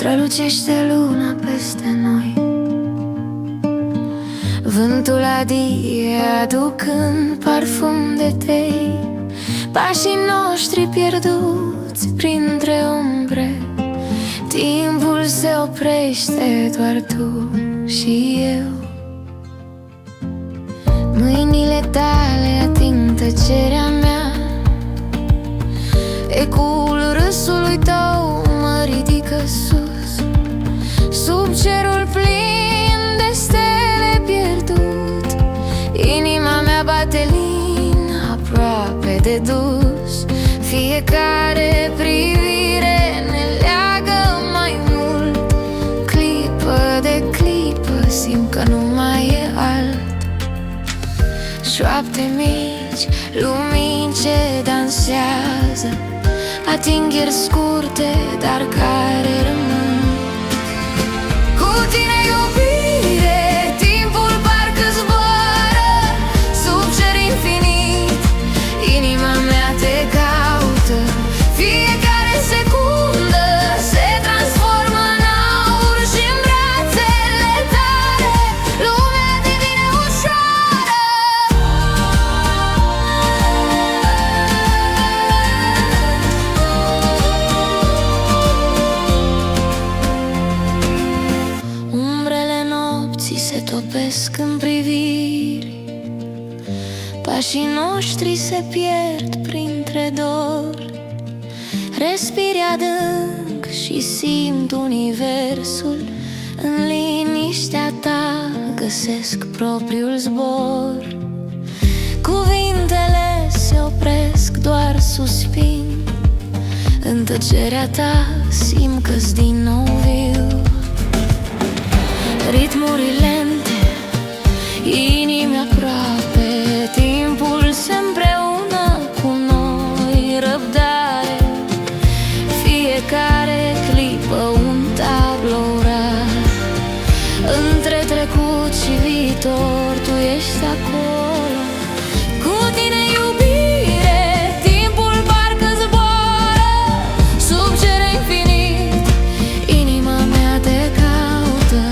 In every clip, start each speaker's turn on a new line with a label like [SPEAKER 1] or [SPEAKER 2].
[SPEAKER 1] Strălucește luna peste noi, vântul adie aducând parfum de tei. Pașii noștri pierduți printre umbre, timpul se oprește, doar tu și eu. Mâinile tale ating tăcerea mea, ecoul râsului tău mă ridică sus, sub cerul plin de stele pierdut. Inima mea bate lin, aproape de dus. Fiecare privire ne leagă mai mult. Clipă de clipă simt că nu mai e alt. Șoapte mici, lumini ce dansează, atingeri scurte, dar care rămân. Cu tine, iubire, timpul parcă zboară sub cer infinit. Inima mea te caută, fiecare secundă se transformă în aur și în brațele tale lumea devine ușoară. Umbrele nopții se topesc în priviri, pașii noștri se pierd printre dori. Respiri adânc și simt universul, în liniștea ta găsesc propriul zbor. Cuvintele se opresc, doar suspin. În tăcerea ta simt că-s din nou viu. Ritmuri lente, inimi aproape, timpul se împreună cu noi. Răbdare, fiecare clipă un tablou rar. Între trecut și viitor tu ești acolo. Cu tine, iubire, timpul parcă zboară sub cer infinit. Inima mea te caută,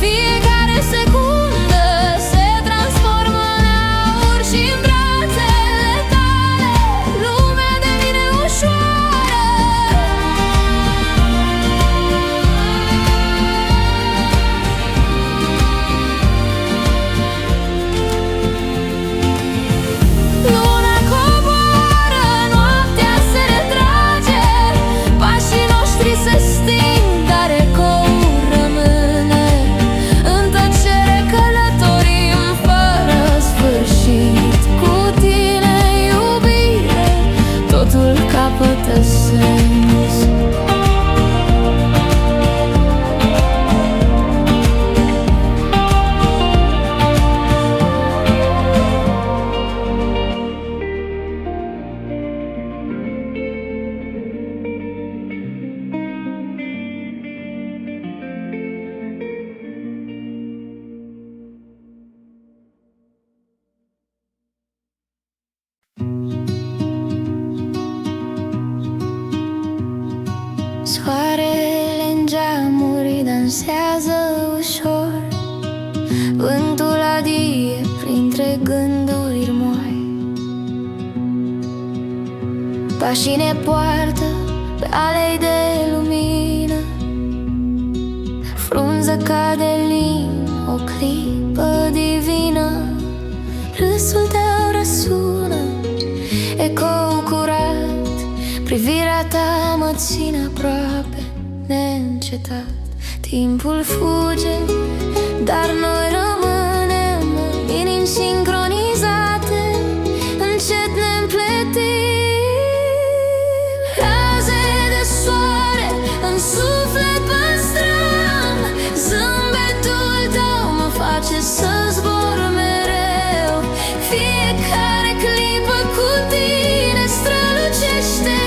[SPEAKER 1] fiecare secundă se transformă în aur și în brațele tale lumea devine ușoară. Luna coboară, noaptea se retrage, pașii noștri se sting, dar ecoul rămâne. În tăcere călătorim fără sfârșit. Cu tine, iubire, totul capătă sens. Soarele în geamuri dansează ușor, vântul adie printre gânduri moi. Pașii ne poartă pe alei de lumină, frunză cade lin, o clipă divină. Râsul tău răsună, ecou curat, privirea ta mă ține aproape, neîncetat. Timpul fuge, dar noi rămânem, inimi sincronizate, încet ne împletim. Raze de soare în suflet păstrăm, zâmbetul tău mă face să zbor mereu. Fiecare clipă cu tine strălucește,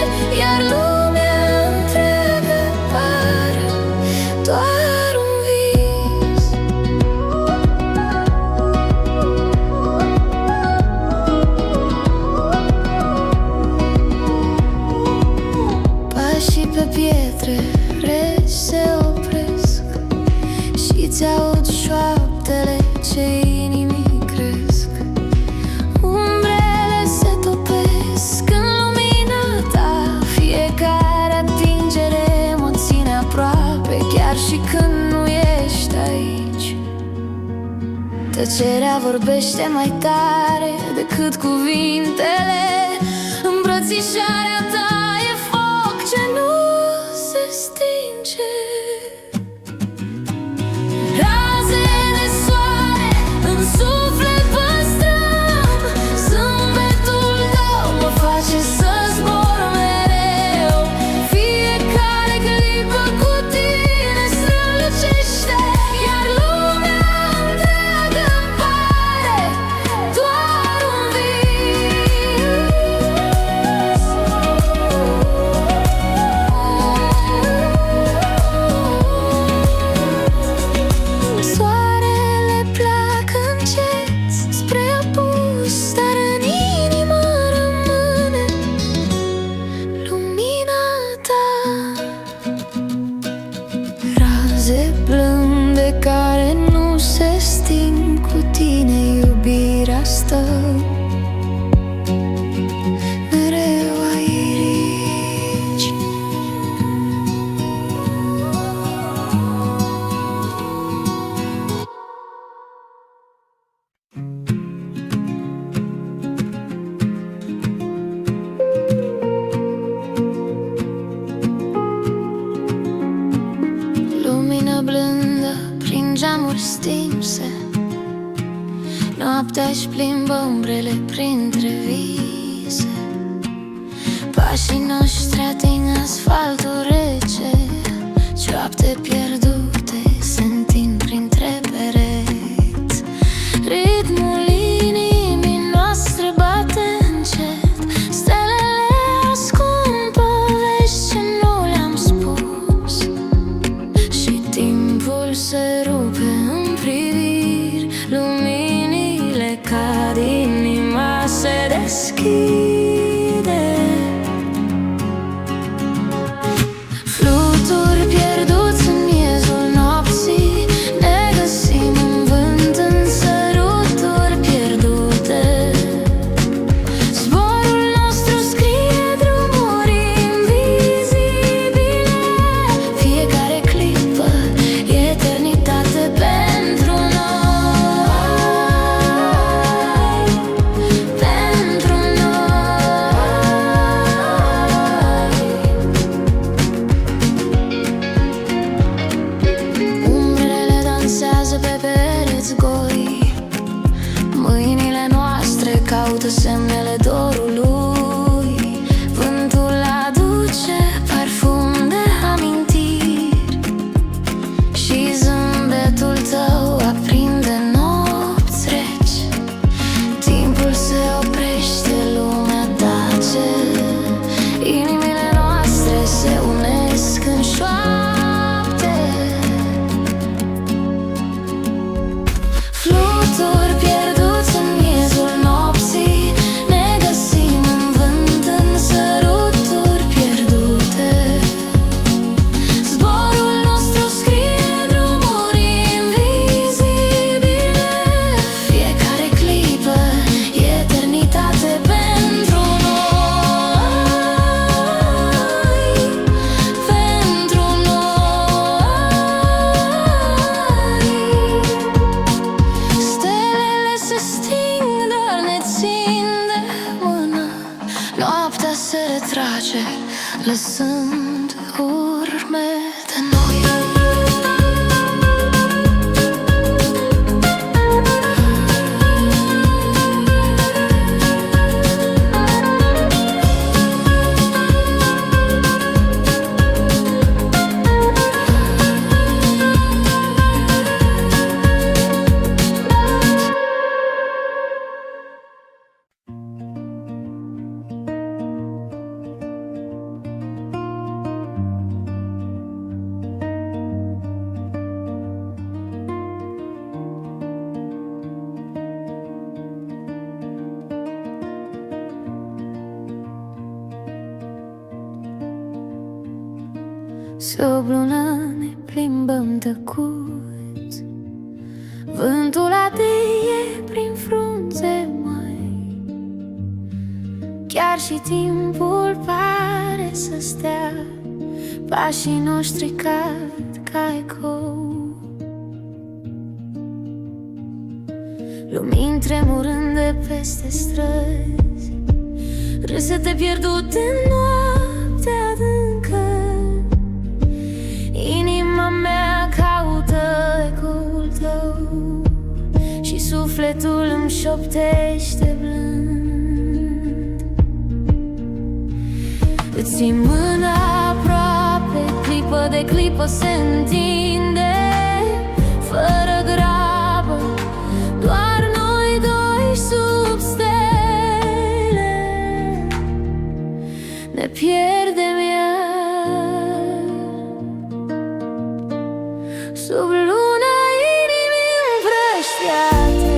[SPEAKER 1] iar lumea întreagă pare doar un vis. Pașii pe pietre reci se Tăcerea vorbește mai tare decât cuvintele. Îmbrățișarea ta e foc ce nu se stinge. Raze de soare în suflet păstrăm. Zâmbetul tău mă face să zbor mereu. Fiecare clipă cu tine strălucește, iar lumea întreagă-mi pare doar un vis. Soarele pleacă încet spre apus, dar în inimă rămâne lumina ta. Raze blânde care nu se sting, cu tine iubirea stă mereu aici. Lumină blândă prin geamuri stinse, noaptea își plimbă umbrele printre vise. Pașii noștri ating asfaltul rece, cioapte pierdute se întind printre pereți. Ritmul inimii noastre bate încet, stelele ascund povești ce nu le-am spus. Și timpul se rupe în priviri, luminile cad, inima se deschide. Fluturi pierduți în miezul nopții, ne găsim în vânt, în săruturi pierdute. Zborul nostru scrie drumuri invizibile. Fiecare clipă e eternitate pentru noi, pentru noi. Umbrele dansează pe pereți goi, mâinile noastre caută semnele dorului. Vântul aduce parfum de amintiri și zâmbetul tău aprinde nopți reci. Timpul se oprește, lumea tace, inimile noastre se unesc în șoapte. Fluturi pierduți în miezul nopții, ne găsim în vânt, în săruturi pierdute. Zborul nostru scrie drumuri invizibile. Fiecare clipă e eternitate pentru noi, pentru noi. Stelele se sting, dar ne țin de mână. Noaptea se retrage, lăsând urme de noi. Sub lună ne plimbăm tăcut, vântul adeie prin frunze mai. Chiar și timpul pare să stea, pașii noștri cad ca ecou. lumini tremurând de peste străzi, râsete pierdute în noaptea adâncă. Inima mea caută ecoul tău și sufletul îmi șoptește blând. Îți țin mâna aproape, clipă de clipă se întinde, fără grabă, doar noi doi sub stele. Ne pierdem iar sub luna inimii împrăștiate.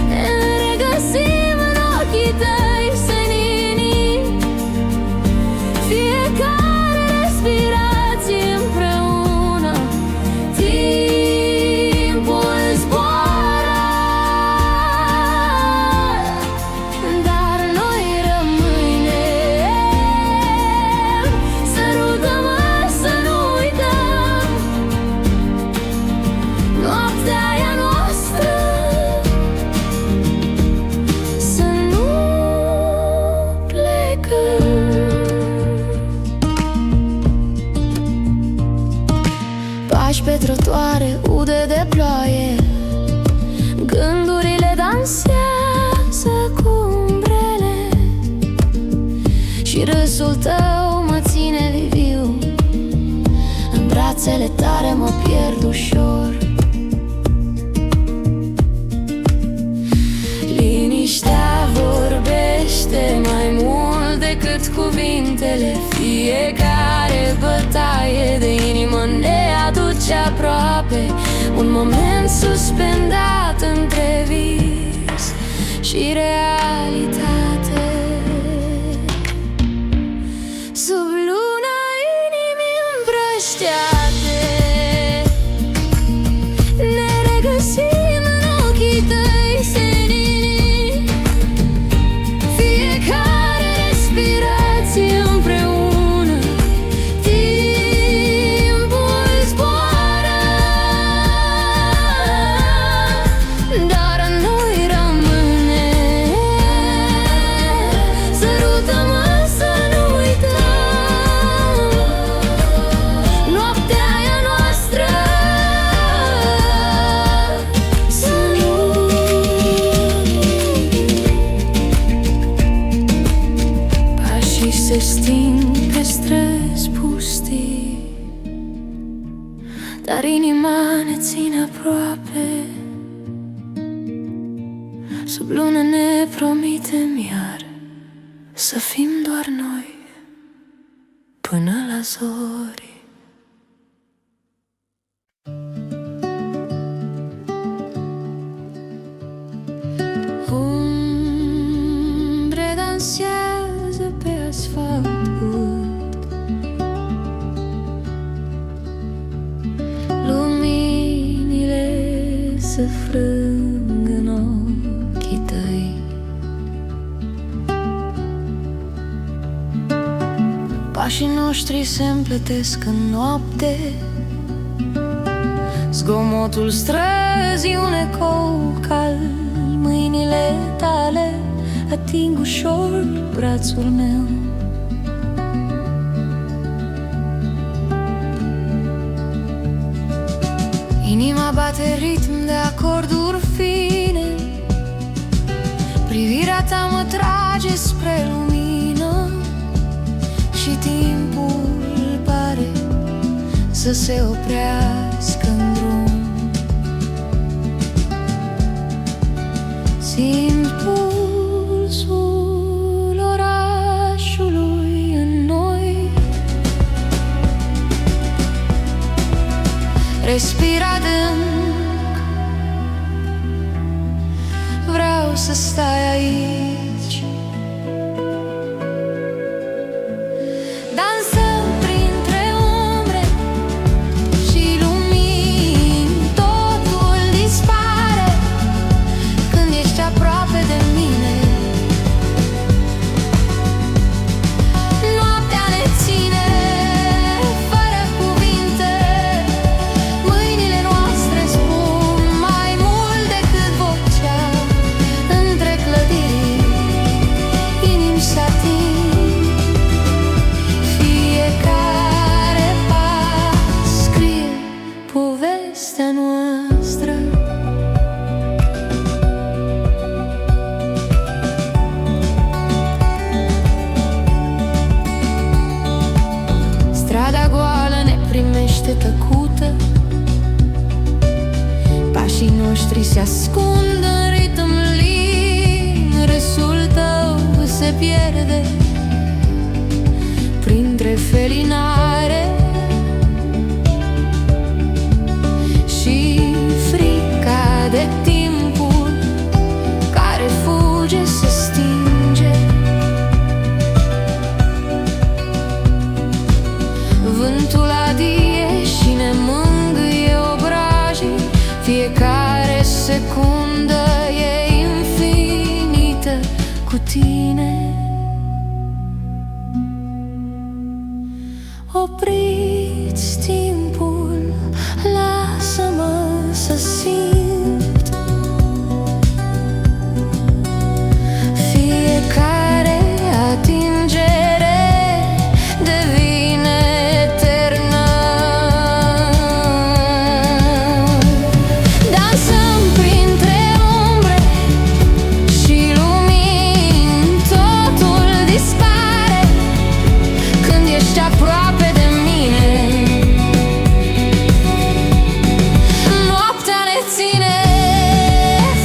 [SPEAKER 1] Ne regăsim în ochii tăi senini, fiecare respirație împreună. Timpul zboară, dar noi rămânem. Sărută-mă să nu uităm noaptea aia noastră, să nu plecăm. Pași pe trotuare, ude de ploaie, gândurile dansează cu umbrele și râsul tău mă ține viviu. În brațele tale mă pierd ușor. Liniștea vorbește mai mult decât cuvintele. Fiecare bătaie de inimă ne aduce aproape, un moment suspendat între vis și realitate. Sub luna inimii împrăștiate, ne regăsim în ochii tăi senini, fiecare respirație împreună. Timpul zboară, dar noi rămânem. Sărută-mă să nu uităm noaptea aia noastră, să nu. Pașii se sting pe străzi pustii, dar inima ne ține aproape. Sub lună ne promitem iar să fim doar noi până la zori. Umbre dansează pe asfalt, luminile se frâng în ochii tăi. Pașii noștri se împletesc în noapte, zgomotul străzii un ecou calm. Mâinile tale ating ușor brațul meu. Inima bate ritm de acorduri fine, privirea ta mă trage spre lumină și timpul pare să se oprească în drum. Simt pulsul orașului în noi, respir adânc, vreau să stai aici. Dansăm printre umbre și lumini, totul dispare când ești aproape de mine. Noaptea ne ține fără cuvinte, mâinile noastre spun mai mult Astri se ascund în ritm lin, râsul tău se pierde printre felinare și frica de timpul care fuge se stinge. Vântul adie și ne mângâie obrajii, fiecare secundă e infinită cu tine. Opriți timpul, lasă-mă să simt fiecare atingere devine eternă. Dansăm printre umbre și lumini, totul dispare când ești aproape de mine. Noaptea ne ține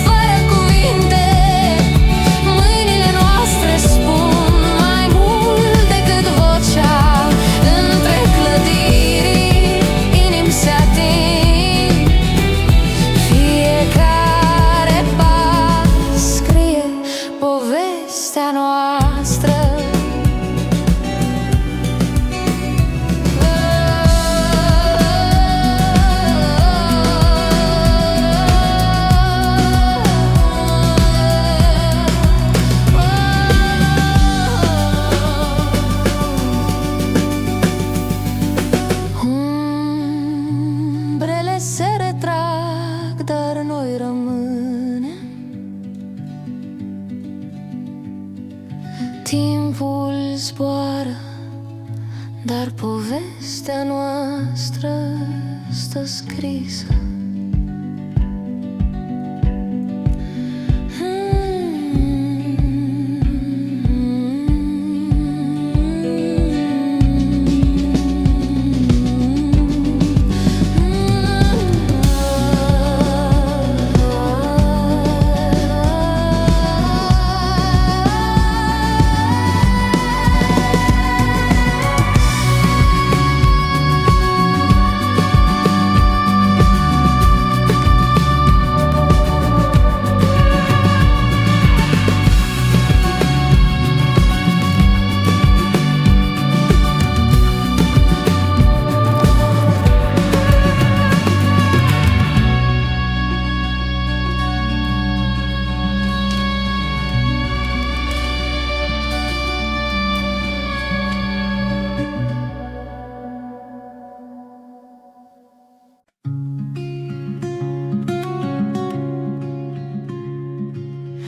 [SPEAKER 1] fără cuvinte, mâinile noastre spun mai mult decât vocea. Între clădiri inimi se ating, fiecare pas scrie povestea noastră. Umbrele se retrag, dar noi rămânem. Timpul zboară, dar povestea noastră stă scrisă.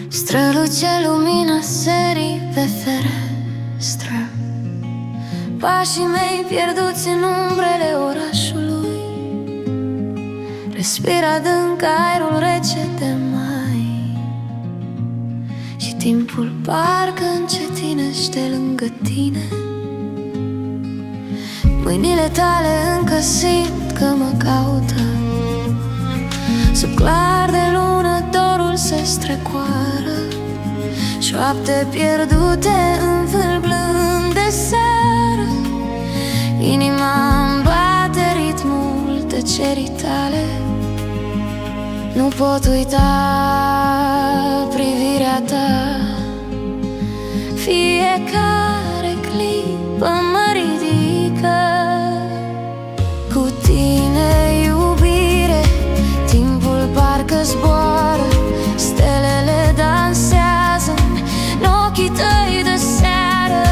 [SPEAKER 1] Străluce lumina serii pe ferestră, pașii mei pierduți în umbrele orașului. Respir adânc aerul rece de mai și timpul parcă încetinește lângă tine. Mâinile tale încă simt că mă caută. Sub clar de lună dorul se strecoară, șoapte pierdute în vâlblând de seară. Inima-mi bate ritmul tăcerii tale. Nu pot uita privirea ta. Fiecare clipă mă ridică. Cu tine, iubire, timpul parcă zboară, stelele dansează în ochii tăi de seară.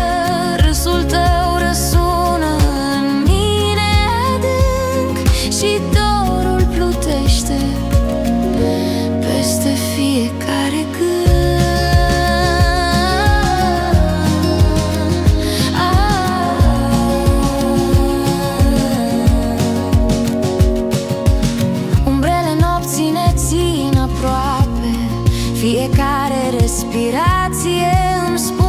[SPEAKER 1] Râsul tău răsună în mine adânc și dorul plutește peste fiecare gând. Umbrele nopții ne țin aproape, fiecare respirație îmi spune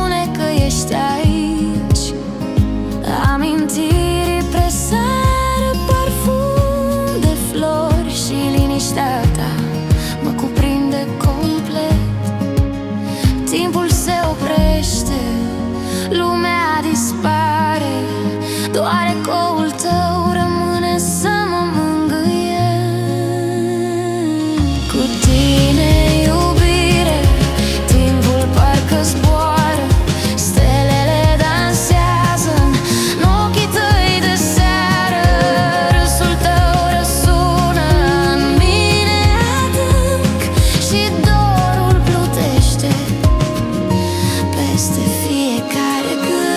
[SPEAKER 1] peste fiecare gând.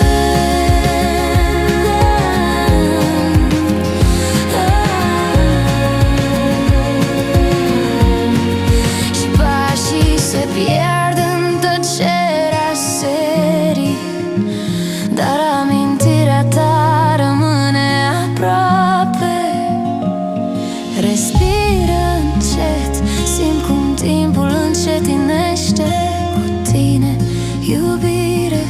[SPEAKER 1] Și pașii se pierd în tăcerea serii, dar amintirea ta rămâne aproape. Respiră încet, simt cum timpul încetinește cu tine, iubire.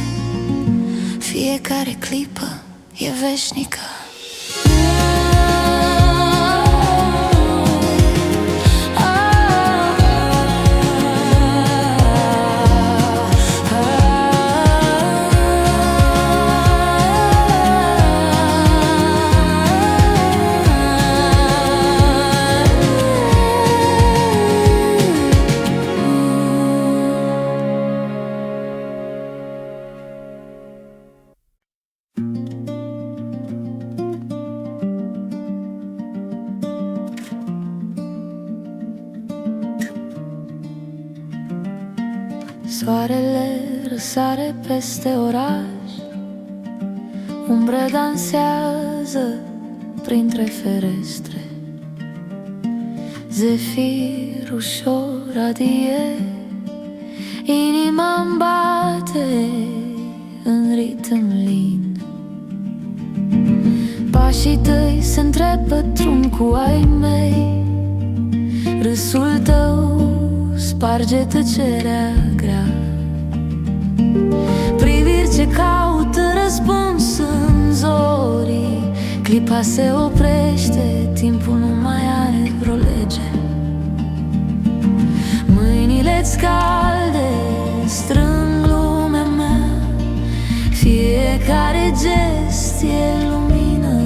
[SPEAKER 1] Fiecare clipă e veșnică. Soarele răsare peste oraș, umbre dansează printre ferestre. Zefir ușor adie, inima-mi bate în ritm lin. Pașii tăi se întrepătrund cu ai mei, râsul tău sparge tăcerea grea. Priviri ce caută răspuns în zorii, clipa se oprește, timpul nu mai are vreo lege. Mâinile-ți calde strâng lumea mea, fiecare gest e lumină.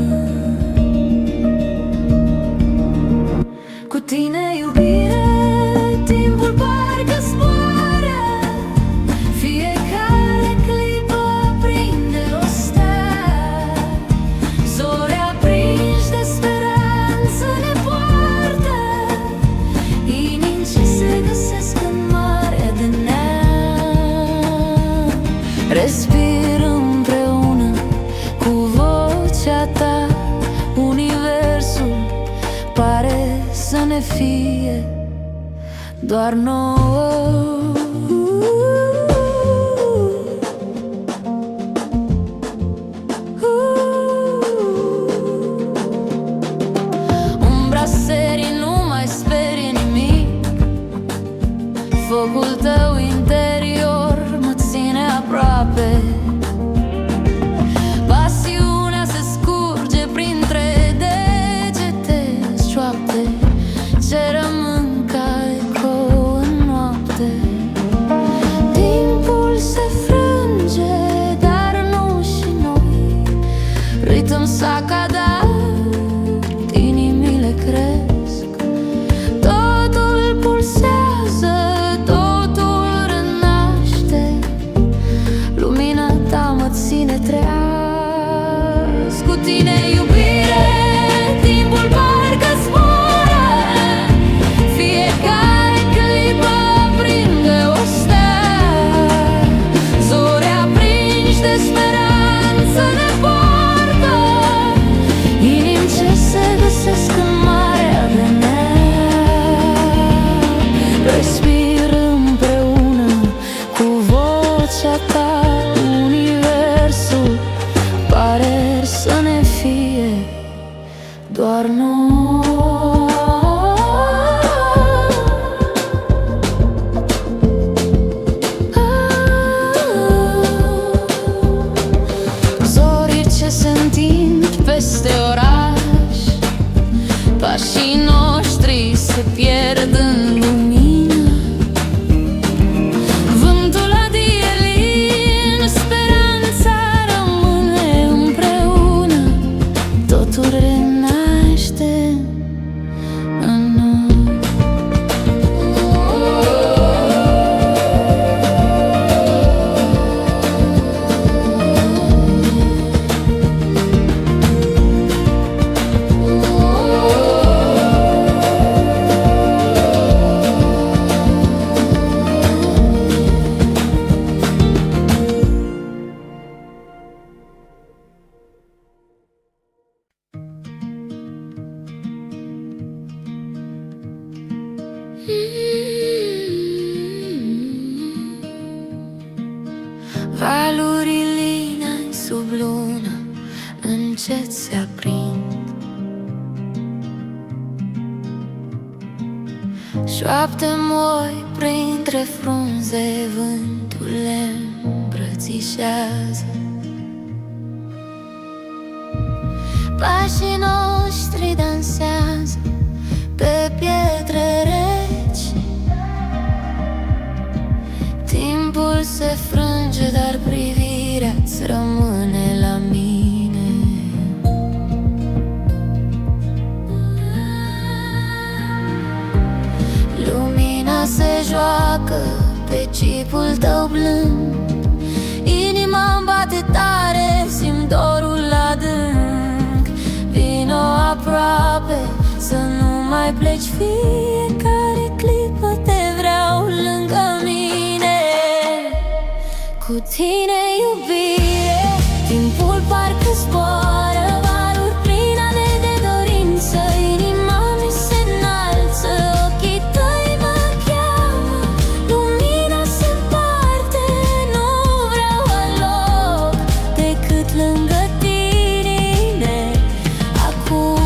[SPEAKER 1] Cu tine, iubire, timpul parcă zboară, fiecare clipă aprinde o stea. Zori aprinși de speranță ne poartă, inimi ce se găsesc în marea de neam. Respir împreună cu vocea ta, universul pare să ne fie doar nouă. Umbra serii nu mai sperie nimic, focul tău interior mă ține aproape. Pasiunea se scurge printre degete șoapte, ce rămân ca eco în noapte. Timpul se frânge, dar nu și noi. Ritm s-a cadat, inimile cresc. Totul pulsează, totul renaște. Lumina ta mă ține treaz. Cu tine, iubire, timpul parcă zboară, fiecare clipă aprinde o stea. Zori aprinși de speranță ne poartă, inimi ce se găsesc în marea de neam. Respir împreună cu vocea ta, universul pare să ne fie doar nouă. Valurile sub lună încet se aprind, șoapte moi printre frunze, vântul le îmbrățișează. Pașii noștri dansează pe pietre reci, timpul se frânge, dar privirea-ți rămâne la mine. Lumina se joacă pe chipul tău blând, inima-mi bate tare, simt dorul adânc. Vino aproape, să nu mai pleci, fiecare clipă te vreau lângă mine. Cu tine, iubire, timpul parcă zboară, valuri pline de dorință, inima mi se înalță, ochii tăi mă cheamă, lumina se împarte, nu vreau aloc decât lângă tine. Acum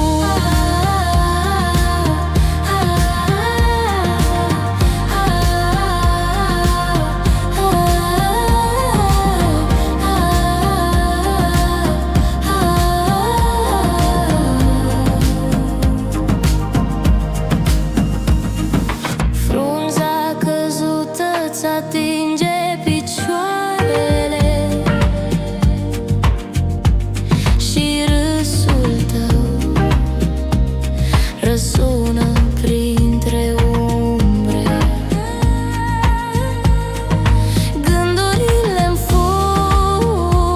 [SPEAKER 1] frunza căzută ți atinge picioarele și râsul tău răsună printre umbre. Gândurile-mi fug,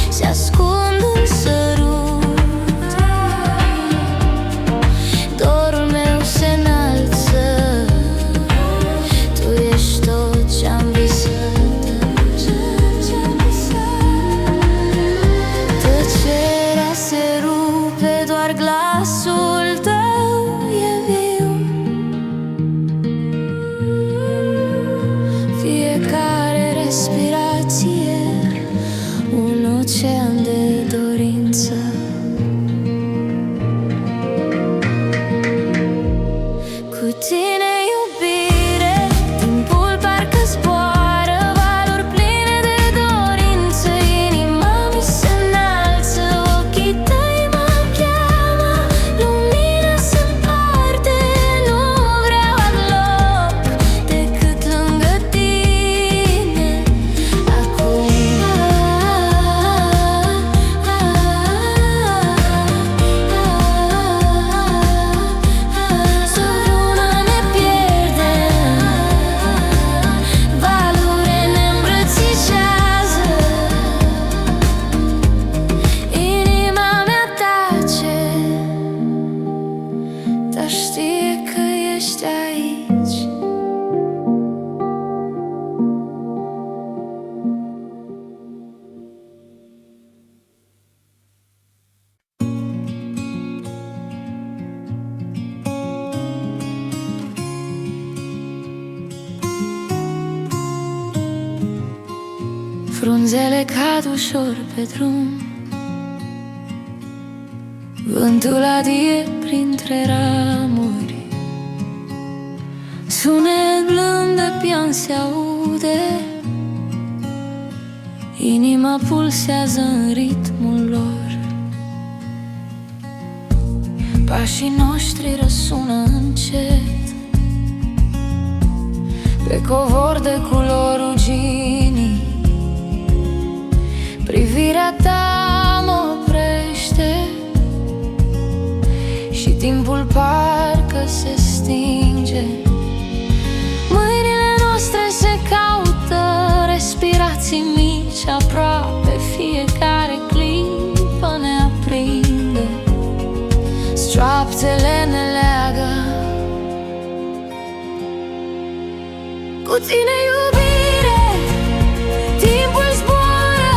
[SPEAKER 1] se ascund în sărut, dorul meu se înalță, tu ești tot ce-am visat. Tăcerea se rupe, doar glasul tău e viu. Fiecare respirație un ocean de dorință. Cu tine, iubire, timpul parcă zboară, valuri pline de dorință, inima mi se înalță, ochii tăi mă cheamă, lumina se împarte, nu vreau aloc decât lângă tine. Acum sub lună ne pierdem, valurile ne îmbrățișează, inima mea tace, dar știe că ești aici. Frunzele cad ușor pe drum, vântul adie printre ramuri, sunet blând de pian se aude, inima pulsează în ritmul lor. Pașii noștri răsună încet pe covor de culori ruginii, privirea ta mă oprește și timpul parcă se stinge. Mâinile noastre se caută, respirații mici aproape, fiecare clipă ne aprinde. Șoaptele ne leagă, cu tine, iubire, timpul zboară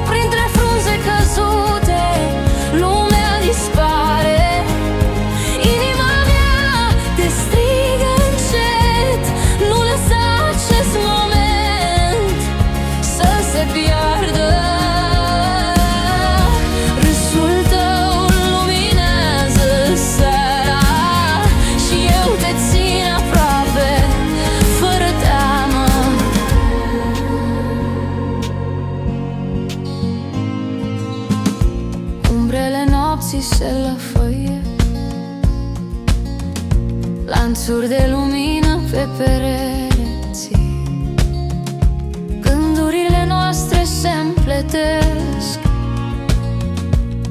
[SPEAKER 1] printre frunze căzute, lumea dispare, inima mea te strigă încet, nu lăsa acest moment nopții se lăfăie, lanțuri de lumină pe pereți. Gândurile noastre se împletesc,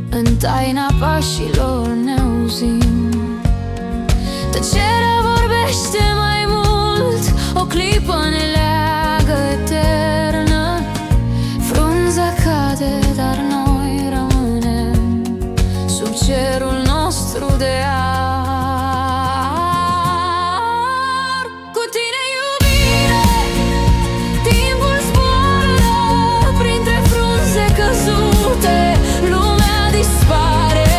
[SPEAKER 1] în taina pașilor ne auzim. Tăcerea vorbește mai mult, o clipă ne leagă eternă. Frunza cade, dar noi rămânem sub cerul nostru de aur. Cu tine, iubire, timpul zboară printre frunze căzute, lumea dispare.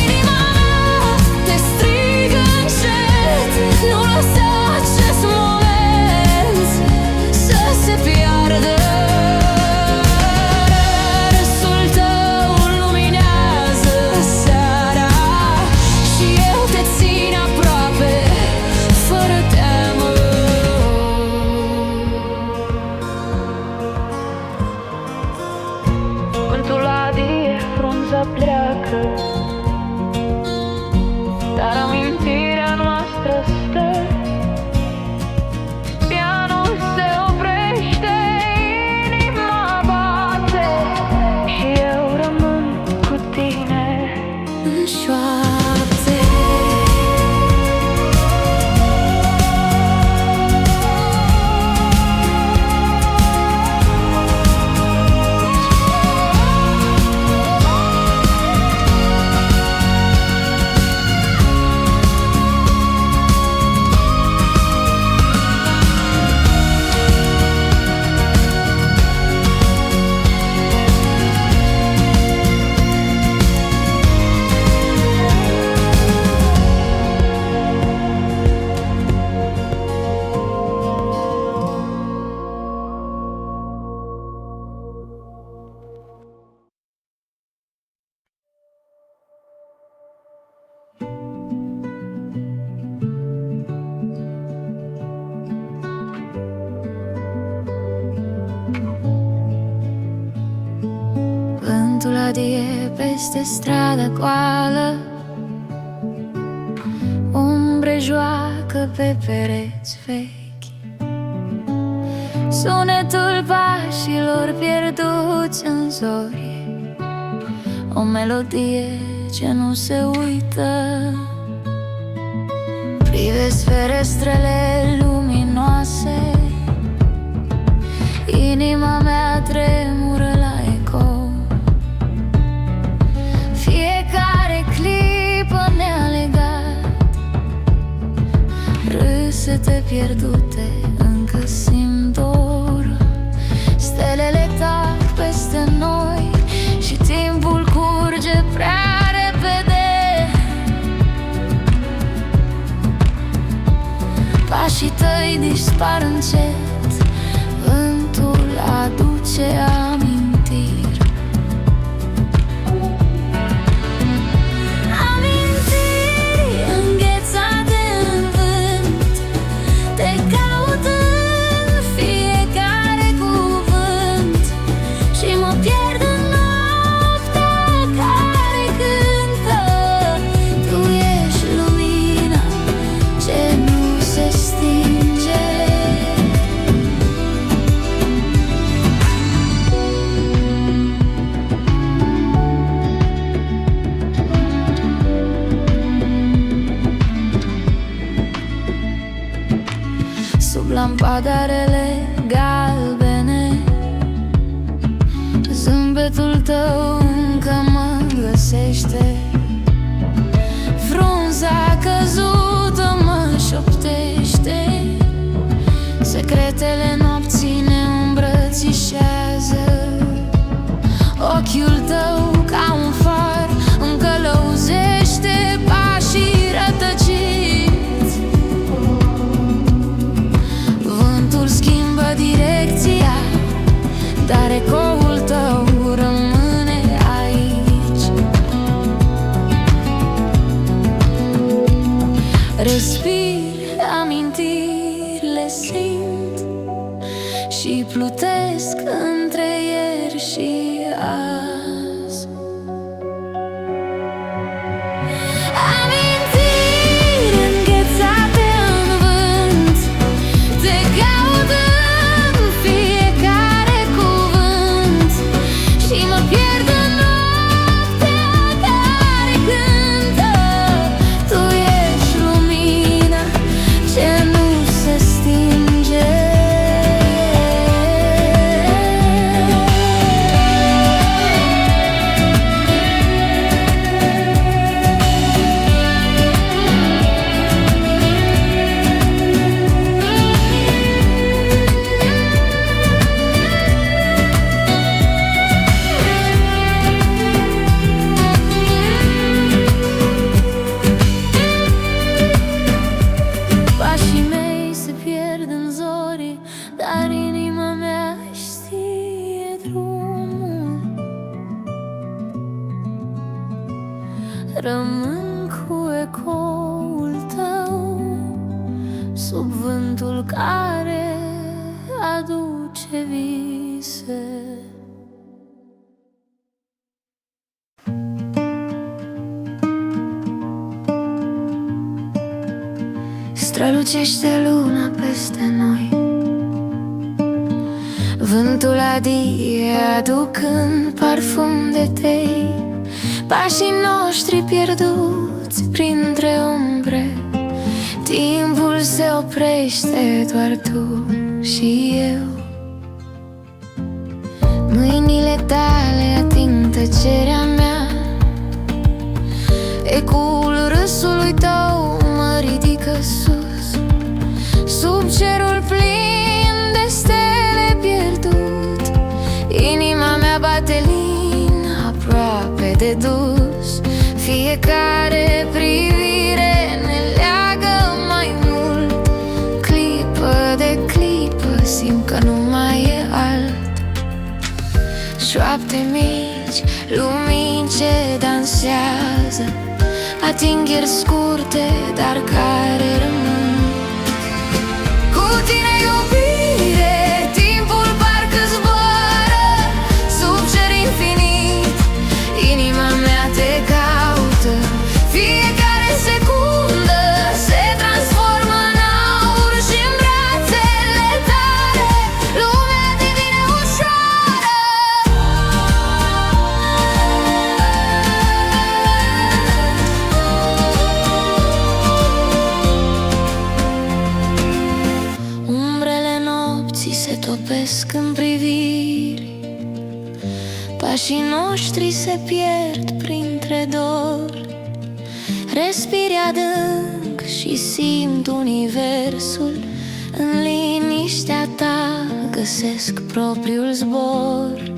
[SPEAKER 1] Inima mea te strigă încet, nu lăsa acest moment să se piardă. Râsul tău luminează seara și eu te țin aproape, fără teamă. Vântul adie, frunza pleacă, dar amintirea noastră stă. Pianul se oprește, inima bate și eu rămân cu tine în șoapte. Vântul adie peste strada goală, umbre joacă pe pereți vechi. Sunetul pașilor pierduți în zori, o melodie ce nu se uită. Privesc ferestrele luminoase, inima mea tremură la eco. Fiecare clipă ne-a legat, râsete pierdute încă simt dor. Stelele tac peste noi și timpul curge prea repede. Pașii tăi dispar încet, vântul aduce amintiri. Amintiri înghețate în vânt, te caut în fiecare cuvânt și mă pierd în noaptea care cântă. Tu ești lumina ce nu se stinge. Sub lampadarele galbene, zâmbetul tău încă mă găsește. Frunza căzută mă șoptește, secretele nopții ne îmbrățișează. Ochiul tău ca un far îmi călăuzește pașii rătăciți. Vântul schimbă direcția, dar ecoul tău rămâne aici. Respir, amintirile simt și plutesc între ieri și azi. rămân cu ecoul tău sub vântul care aduce vise. Strălucește luna peste noi, vântul adie aducând parfum de tei. Pașii noștri pierduți printre umbre, timpul se oprește, doar tu și eu. Mâinile tale ating tăcerea mea, ecoul râsului tău mă ridică sus, sub cerul plin de stele pierdut. Inima mea bate lin, aproape de dus. Fiecare privire ne leagă mai mult, clipă de clipă simt că nu mai e alt. Șoapte mici, lumini ce dansează, atingeri scurte, dar care rămân. Cu tine, iubire, timpul parcă zboară sub cer infinit. Inima mea te caută, fiecare secundă se transformă în aur și în brațele tale lumea devine ușoară. Umbrele nopții se topesc în priviri, pașii noștri se pierd printre dor. Respiri adânc și simt universul, în liniștea ta găsesc propriul zbor.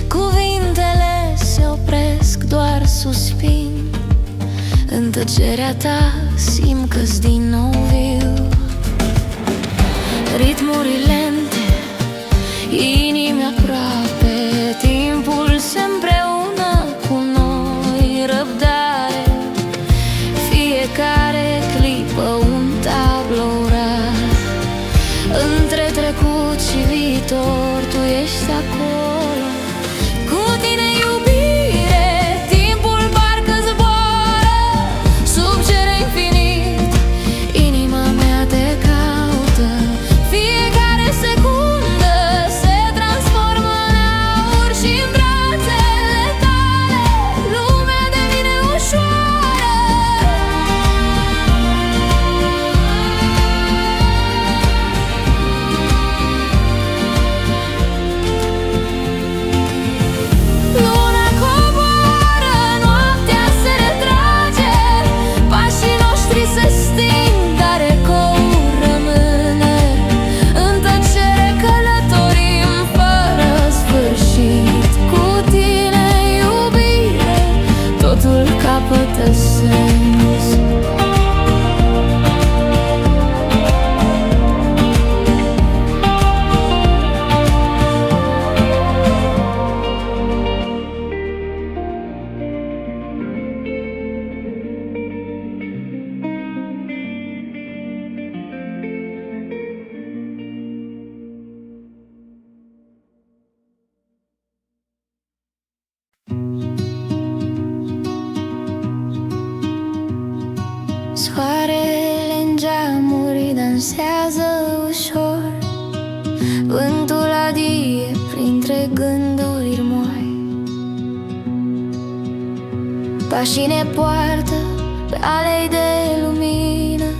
[SPEAKER 1] Cuvintele se opresc, doar suspin, în tăcerea ta simt că-s din nou viu. Ritmuri lente, inimi aproape, timpul se împreună cu noi. Răbdare, fiecare clipă un tablou rar. Între trecut și viitor tu ești acolo. Cu tine, iubire, timpul parcă zboară sub cer infinit. Inima mea te caută, fiecare secundă se transformă în aur și în brațele tale lumea devine ușoară. Luna coboară, noaptea se retrage, pașii noștri se sting, dar ecoul rămâne. În tăcere călătorim fără sfârșit. Cu tine, iubire, totul capătă sens. Soarele în geamuri dansează ușor, vântul adie printre gânduri moi. Pașii ne poartă pe alei de lumină,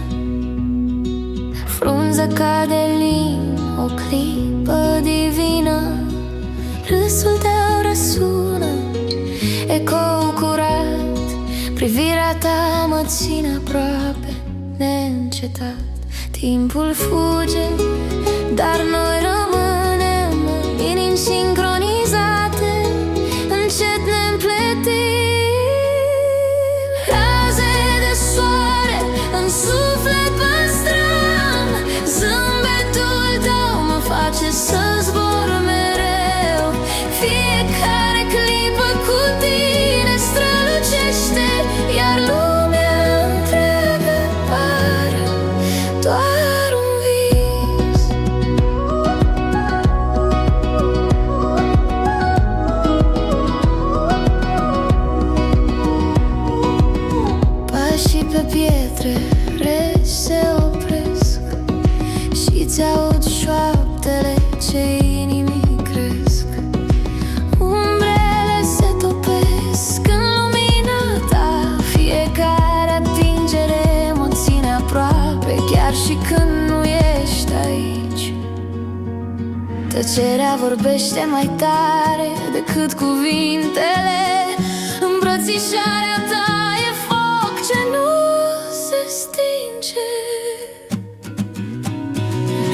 [SPEAKER 1] frunză cade lin, o clipă divină. Râsul tău răsună, ecou curat, privirea ta mă ține aproape, neîncetat. Timpul fuge, dar noi rămânem în inimi sincronizate, încet ne împletim. Raze de soare în suflet păstrăm, zâmbetul tău mă face să zbor mereu. Fiecare clipă cu tine strălucește, Dragostea vorbește mai tare decât cuvintele. Îmbrățișarea ta e foc ce nu se stinge.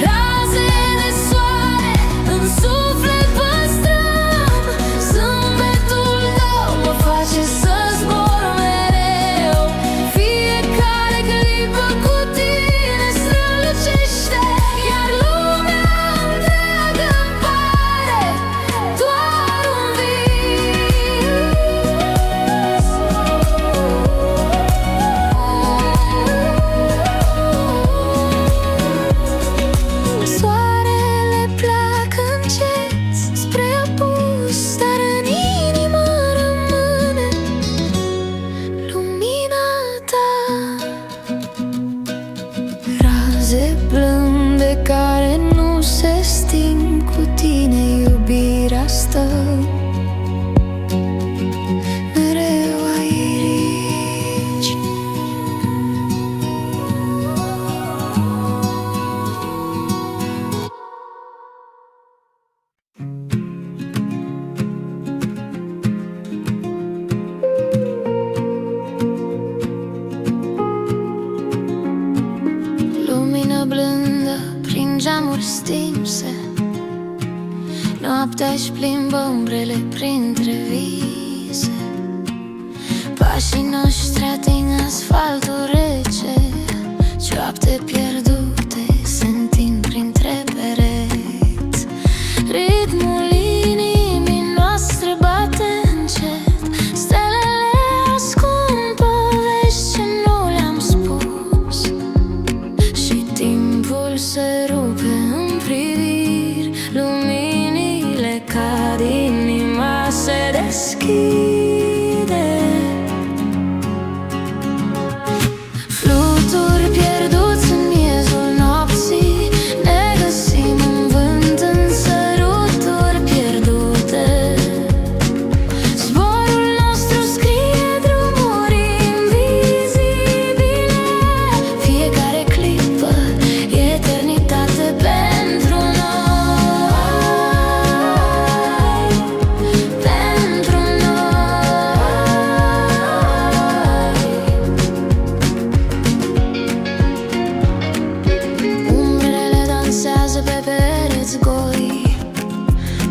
[SPEAKER 1] Raze de soare în suflet păstrăm. Zâmbetul tău mă face să zbor mereu. Fiecare clipă cu tine strălucește, iar lumea întreagă-mi pare doar un vis. Soarele pleacă încet spre apus, dar în inimă rămâne lumina ta. Raze blânde care nu se sting, cu tine iubirea stă mereu aici. Lumină blândă prin geamuri stinse, noaptea-și plimbă umbrele printre vise. Pașii noștri ating asfaltul rece, cioapte pierdute se întind printre pereți. Ritmul inimii noastre bate încet, stelele ascund povești ce nu le-am spus. Și timpul se rupe în priviri, luminile cad, inima se deschide. Fluturi pierduți în miezul nopții, ne găsim în vânt, în săruturi pierdute. Zborul nostru scrie drumuri invizibile. Fiecare clipă e eternitate pentru noi, pentru noi. Umbrele dansează pe pereți goi,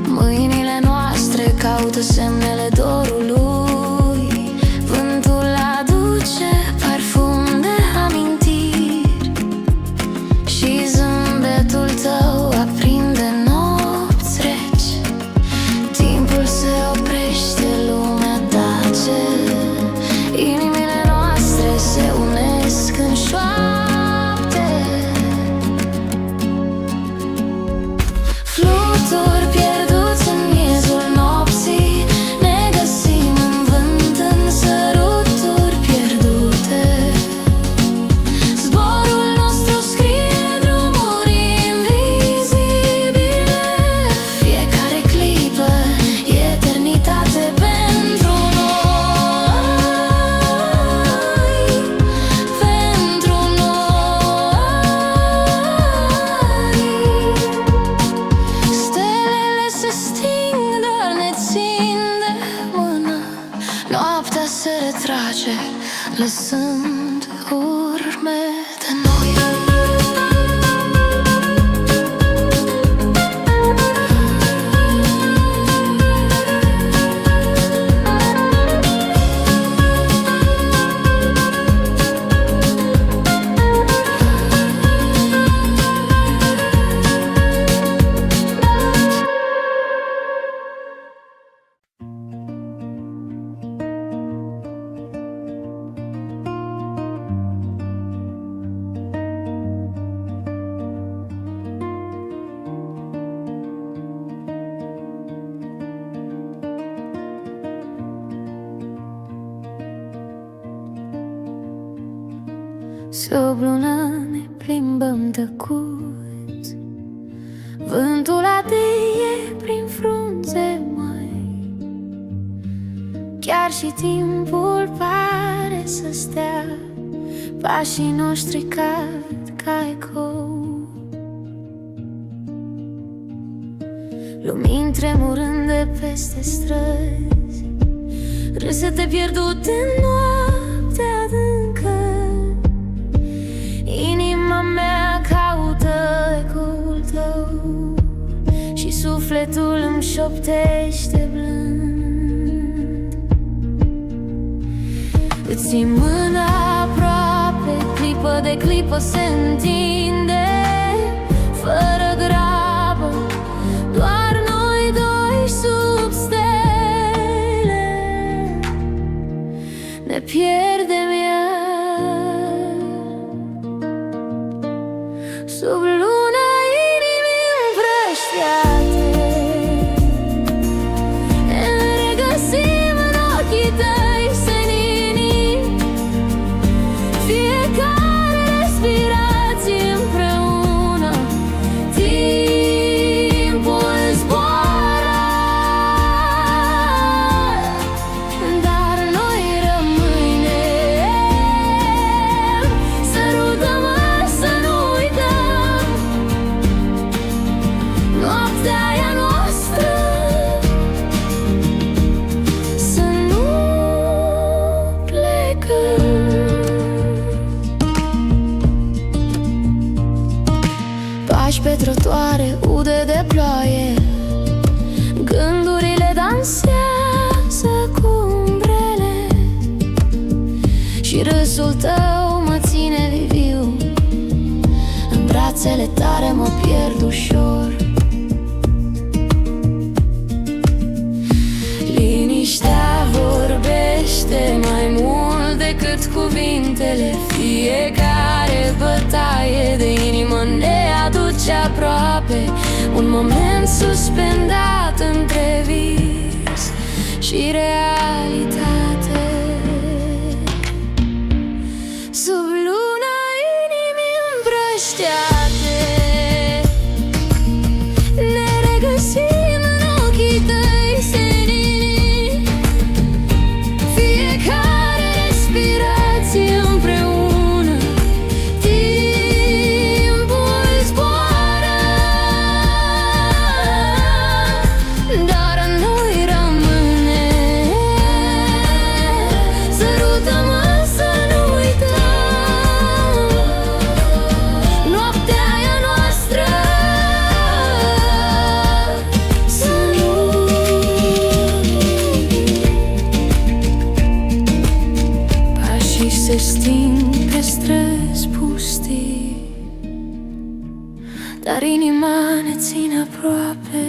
[SPEAKER 1] mâinile noastre caută semnele dorului. Vântul aduce parfum de amintiri și zâmbetul tău aprinde nopți reci. Timpul se oprește, lumea tace, inimile noastre se unesc în șoapte. Fluturi pierduți în miezul nopții, ne găsim în vânt, în săruturi pierdute. Zborul nostru scrie drumuri invizibile. Fiecare clipă e eternitate pentru noi, pentru noi. Stelele se sting, dar ne țin de mână. Noaptea se retrage, lăsând urme de noi. Sub lună ne plimbăm tăcut, vântul adie prin frunze măi. Chiar și timpul pare să stea, pașii noștri cad ca ecou. lumini tremurând de peste străzi, râsete pierdut în noaptea adâncă. Inima mea caută ecoul tău și sufletul îmi șoptește blând. Îți ții mâna aproape, clipă de clipă se întinde, fără grabă, doar noi doi sub stele. Ne pierdem iar sub luna inimii împrăștiate. Ne regăsim în ochii tăi senini, fiecare respirație împreună. Timpul zboară, dar noi rămânem. Sărută-mă să nu uităm noaptea aia noastră, să nu plecăm. Pași pe trotuare, ude de ploaie, gândurile dansează cu umbrele și râsul tău mă ține viu. În brațele tale mă pierd ușor. Liniștea vorbește mai mult decât cuvintele. Fiecare bătaie de inimă ne aduce aproape, un moment suspendat între vis și realitate. Sub luna inimii împrăștiate, ne regăsim în ochii tăi senini, fiecare respirație împreună. Timpul zboară, dar noi rămânem. Sărută-mă să nu uităm noaptea aia noastră, să nu. Pașii se sting pe străzi pustii, dar inima ne ține aproape.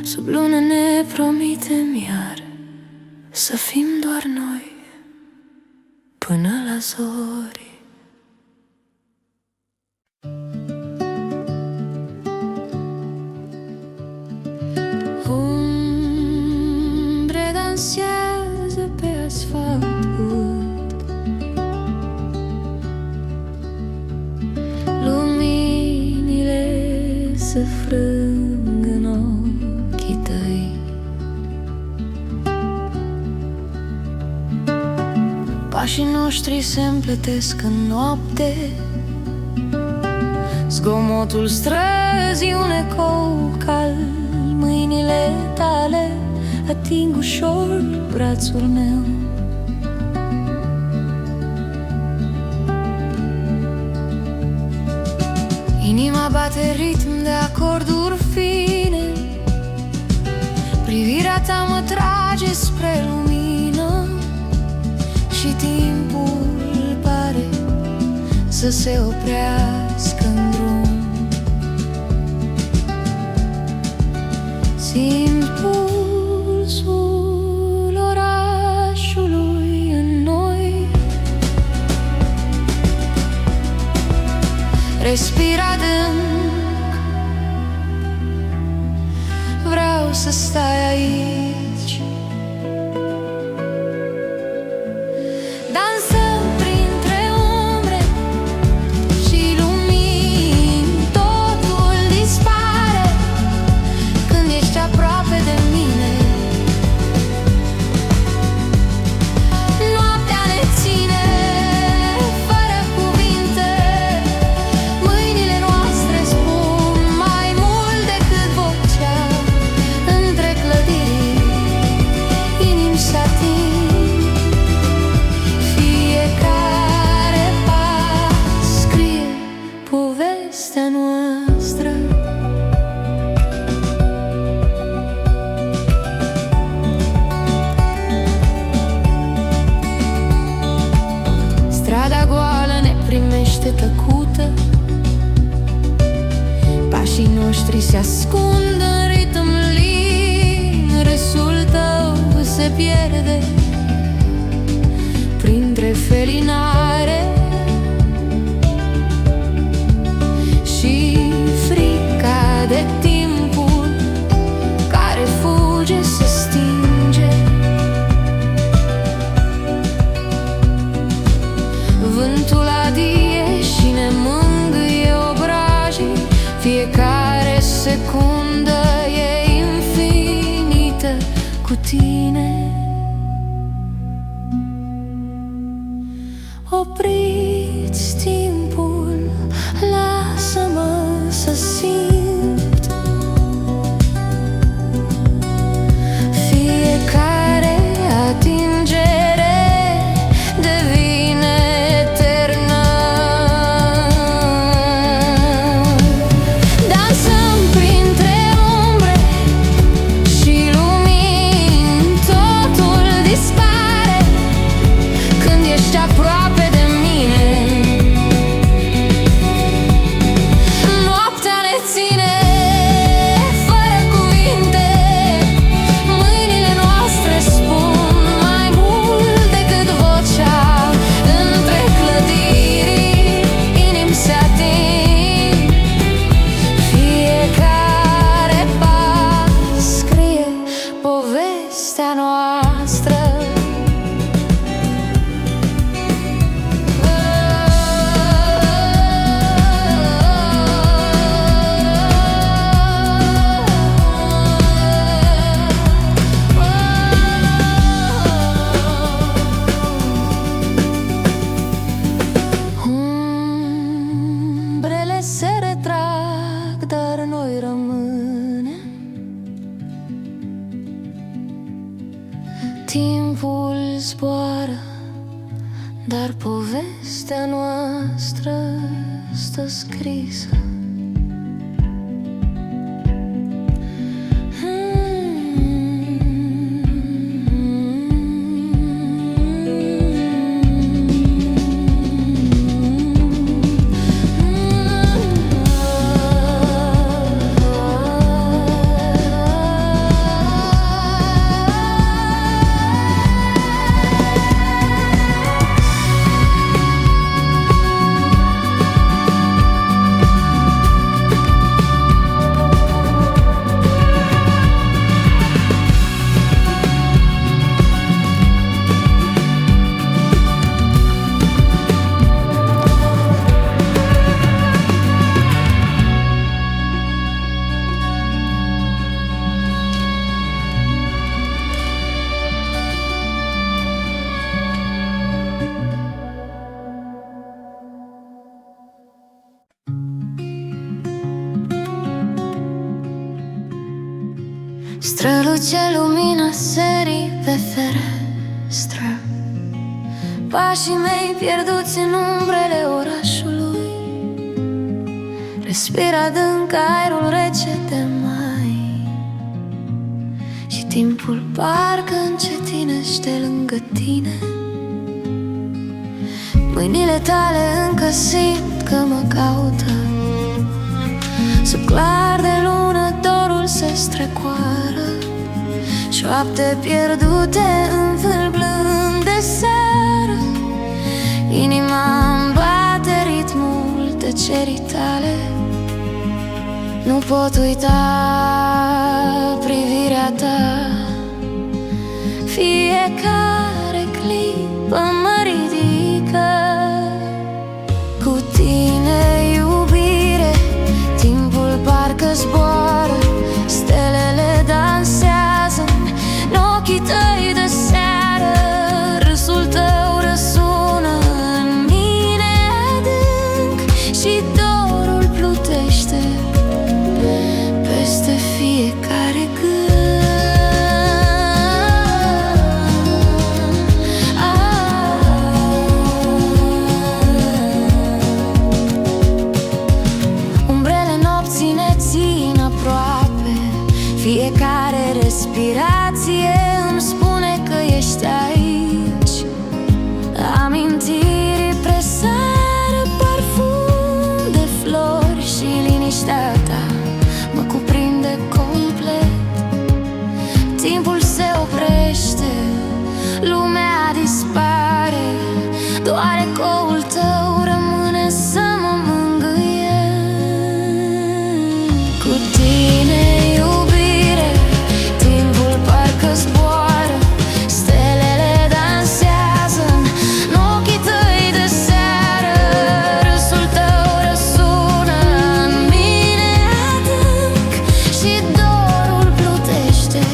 [SPEAKER 1] Sub lună ne promitem iar să fim doar noi până la zori. Umbre dansează pe asfalt, luminile se frâng în ochii tăi. Pașii noștri se împletesc în noapte, zgomotul străzii un ecou calm. Mâinile tale ating ușor brațul meu. Inima bate ritm de acorduri fine, privirea ta mă trage spre lumină și timpul pare să se oprească în drum. Simt pulsul orașului în noi, respir adânc, vreau să stai aici. Dansăm printre umbre și lumini, totul dispare când ești aproape de mine. Noaptea ne ține fără cuvinte, mâinile noastre spun mai mult noștri se ascund în ritm lin. Râsul tău se pierde printre felinare și frica de timpul care fuge se stinge. Vântul adie și ne mângâie obrajii. Fiecare secundă e infinită cu tine. Opriți timpul, lasă-mă să simt. Fiecare atingere devine eternă. Dansăm printre umbre și lumini, totul dispare când ești aproape de mine. Noaptea ne ține fără cuvinte, mâinile noastre spun mai mult decât vocea. Între clădiri inimi se ating, fiecare pas scrie povestea noastră. Umbrele se retrag, dar noi rămânem. Timpul zboară, dar povestea noastră stă scrisă. Străluce lumina serii pe ferestră, pașii mei pierduți în umbrele orașului. Respir adânc aerul rece de mai și timpul parcă încetinește lângă tine. Mâinile tale încă simt că mă caută. Sub clar de lună dorul se strecoară, șoapte pierdute în vâl blând de seară. Inima-mi bate ritmul tăcerii tale. Nu pot uita privirea ta. Fiecare clipă mă ridică. Cu tine, iubire, timpul parcă zboară. Stelele dansează în ochii tăi de seară. Râsul tău răsună în mine adânc și dorul plutește peste fiecare gând. Umbrele nopții ne țin aproape. Fiecare respirație îmi spune că ești aici. Amintiri presară parfum de flori și liniștea ta și dorul plutește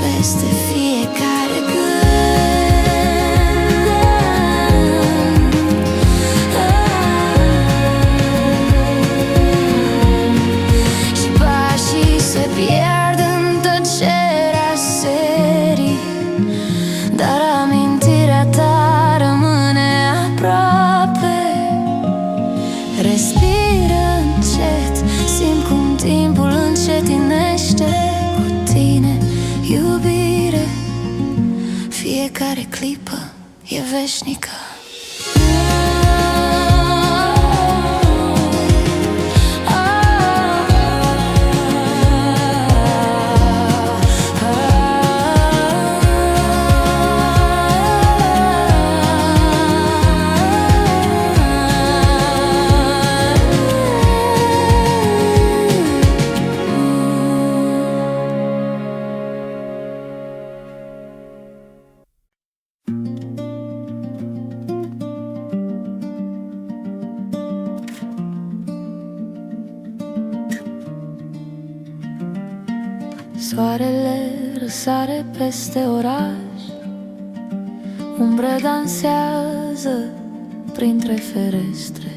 [SPEAKER 1] peste fiecare gând. Și pașii se pierd în tăcerea serii, dar amintirea ta rămâne aproape. Respiră încet, simt cum timpul încetinește cu tine, iubire. Fiecare clipă e veșnică. Soarele răsare peste oraș, umbre dansează printre ferestre.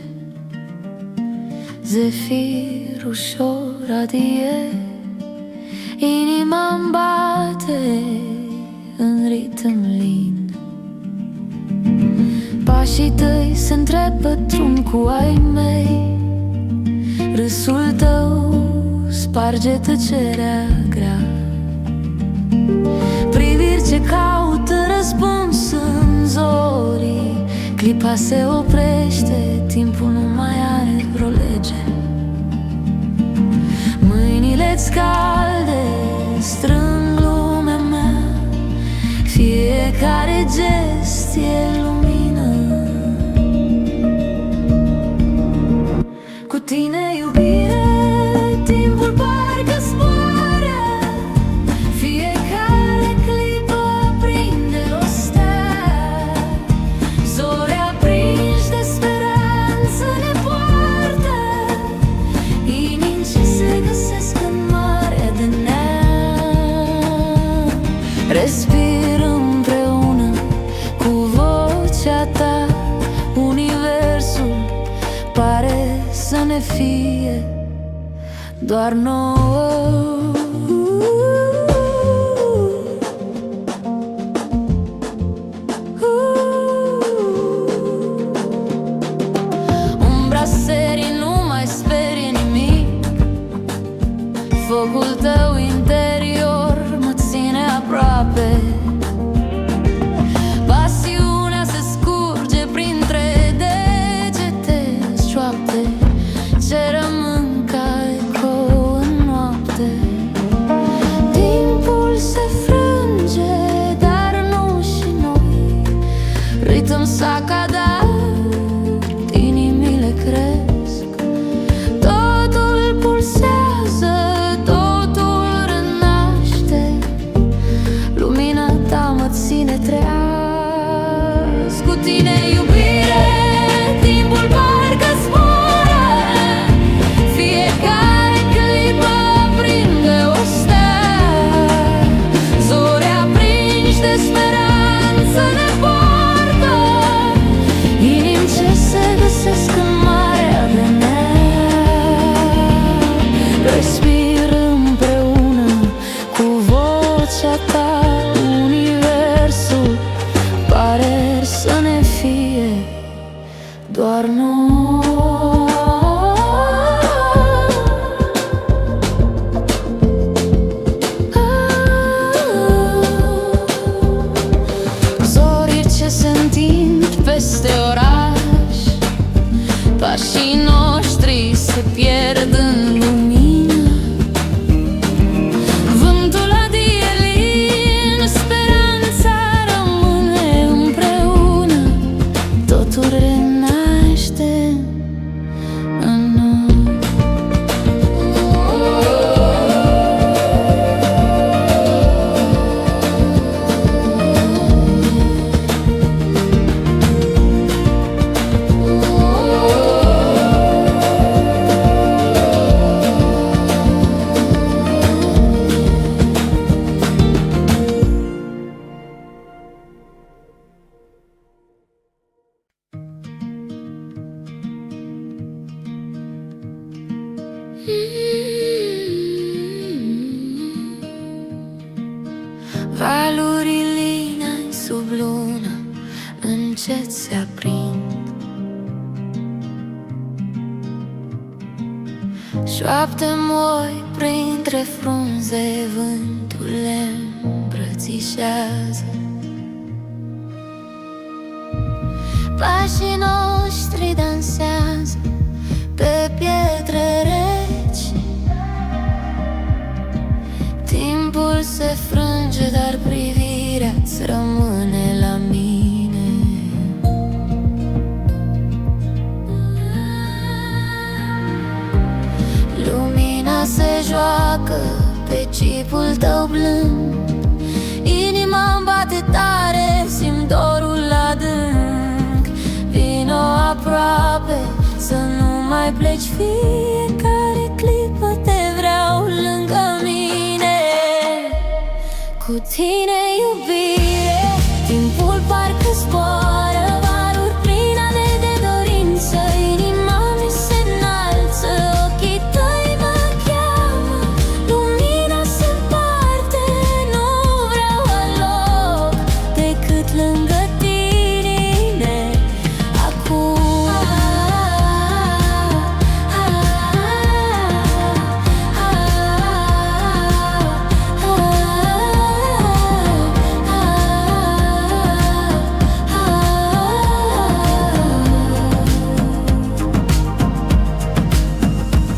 [SPEAKER 1] Zefir ușor adie, inima-mi bate în ritm lin. Pașii tăi se întrepătrund cu ai mei, râsul tău sparge tăcerea grea. Priviri ce caută răspuns în zorii, clipa se oprește, timpul nu mai are vreo lege. Mâinile-ți calde strâng lumea mea, fiecare gest e lumină. Cu tine, iubire, timpul parcă zboară, fiecare clipă prinde o stea. Zori aprinși de speranță ne poartă, inimi ce se găsesc în marea de neam. Respir împreună cu vocea ta, universul pare să ne fie doar nouă. Umbra serii nu mai sperie nimic, focul tău interior mă ține aproape. Pasiunea se scurge printre degete, șoapte ce rămân ca ecou în noapte. Timpul se frânge, dar nu și noi. Ritm s-a cadat, inimile cresc. Totul pulsează, totul renaște. Lumina ta încet se aprind. Șoaptă moi printre frunze, vântul le îmbrățișează. Pașii noștri dansează pe pietre reci. Timpul se frânge, dar privirea-ți rămâne la mine. Lumina se joacă pe chipul tău blând. Inima-mi bate tare, simt dorul adânc. Vino aproape, să nu mai pleci, fiecare clipă te vreau lângă mine. Cu tine, iubire, timpul parcă zboară, valuri pline de dorință. Inima mi se înalță, ochii tăi mă cheamă, lumina se împarte, nu vreau alt loc decât lângă